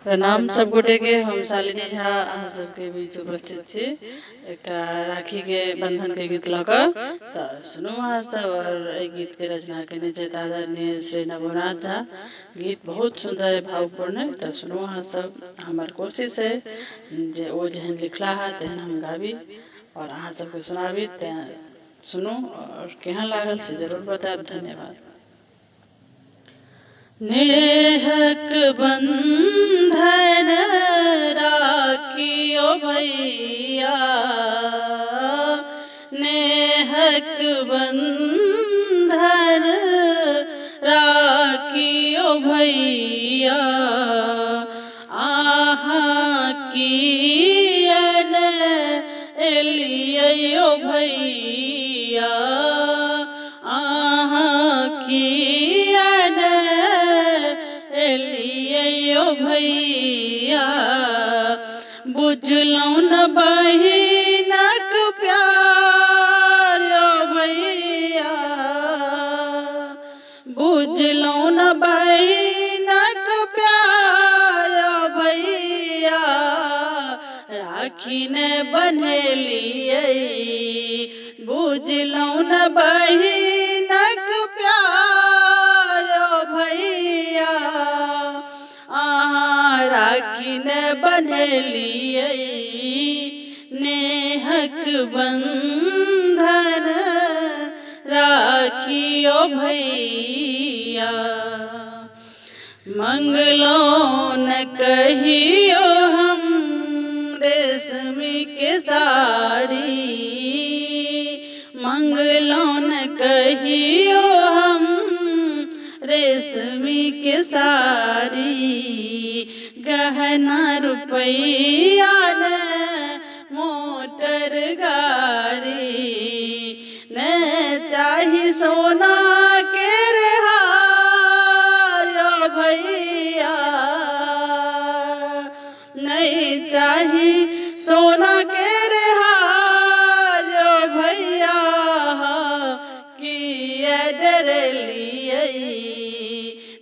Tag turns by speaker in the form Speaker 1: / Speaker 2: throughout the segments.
Speaker 1: प्रणाम सब गोटे के। हम शालिनी झा अहाँ सबके बीच उपस्थित छी एकटा राखी के बंधन के गीत लऽ कऽ। तऽ सुनू अहाँ सब। और एहि गीत के रचना केने छथि आदरणीय श्री नवनाथ झा। गीत बहुत सुंदर है, भावपूर्ण है। तऽ सुनू अहाँ सब। हमर कोशिश है जे ओ जेहन लिखला है तेहन हम गाबी और अहाँ सबके सुनाबी। तैं सुनू और केहन लागल से जरूर बताएब। धन्यवाद। नेहक बंधन राखियो भैया, नेहक बंधन राखियो भैया, आहाँ कियन एलियो भैया, आहाँ कियन एलियो भैया, बुझलौं न बहिनक प्यार यौ भैया, बुझलौं न बहिनक प्यार यौ भैया, राखी ने बन्हेलियै, बुझलौं न बहिनक प्यार यौ भैया, आहाँ राखी ने बन्हेलियै, नेहक बंधन राखियो भैया। मंगलौं न कहियो हम रेशमी के साड़ी, मंगलौं न कहियो हम रेशमी के साड़ी, गहना रुपैया न मोटर गाड़ी, न चाही सोना के हार यौ भैया, नहीं चाही सोना के हार यौ भैया, किया डरलियै,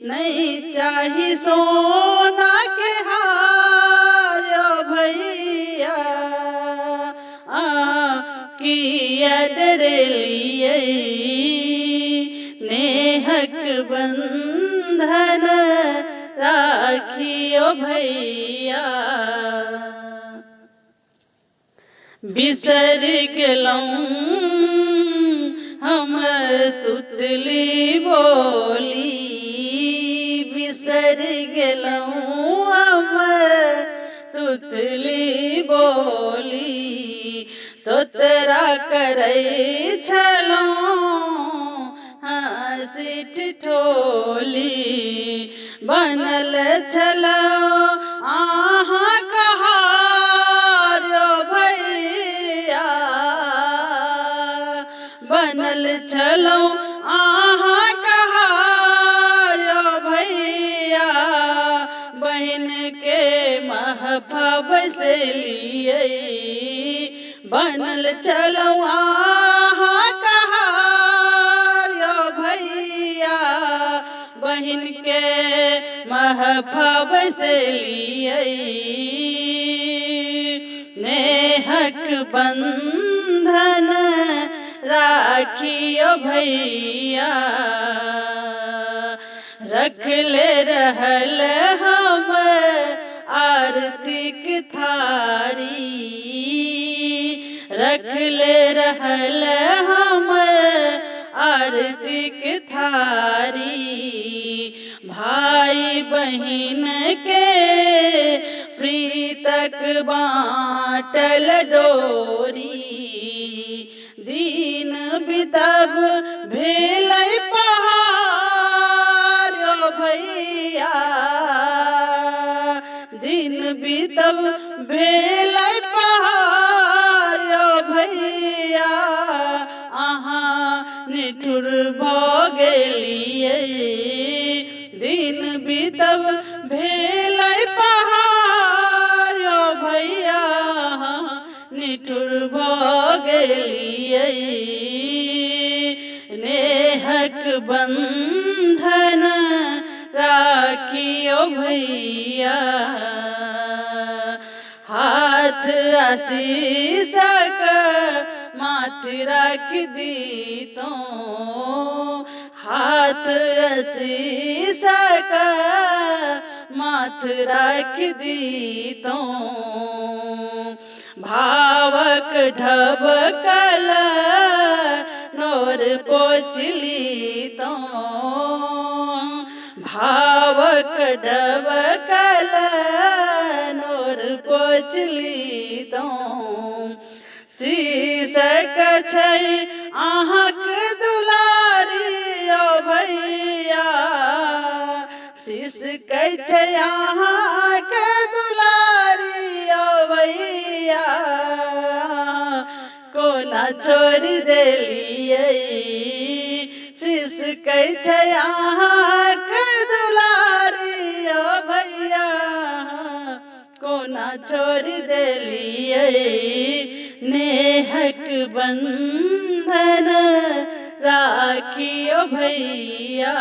Speaker 1: नहीं चाही सोना के हार यौ भैया, किया डरलियै, नेहक बंधन राखियो भैया। बिसर गेलौं हमर तुतली बोली, बिसर गेलौं हमर तुतली बोली, तोतरा करै छलौं हँसी ठिठोली, बनल छलौं आहाँ कहार यौ भैया, बनल छलौं आहाँ कहार यौ भैया, बहिन के महफा बैसलियै, बनल छलौं आहाँ कहार यौ भैया, बहिन के महफा बैसलियै, नेहक बंधन राखियो भैया, रखले रहल हम आरतीक थारी, रखले रहल हम आरतीक थारी, भाई बहिन के प्रीतक बाँटल डोरी, दिन बितब भेलै पहाड़ यौ भैया, दिन बितब भेलै पहाड़ यौ भैया, आहाँ निठुर भऽ गेलियै, दिन बितब भेलै पहाड़ यौ भैया, निठुर भऽ गेलियै, नेहक बंधन राखियो राखियो भैया, हाथ आशीष माथ राख दी तो, हाथ आशीष माथ राख दी तो, भावक ढबकल नोर पोचली तो, भावक ढबकल नोर पोचली तो, शीशक छै अहाँक दुलारी ओ भैया, शीशक छै अहाँक दुलारी ओ भैया, कोना छोड़ देलियै, शीशक छै अहाँक दुलारी ओ भैया, कोना छोड़ देलियै, नेहक बंधन राखियो भैया,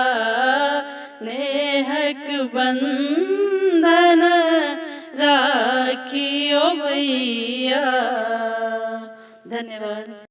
Speaker 1: नेहक बंधन राखियो भैया। धन्यवाद।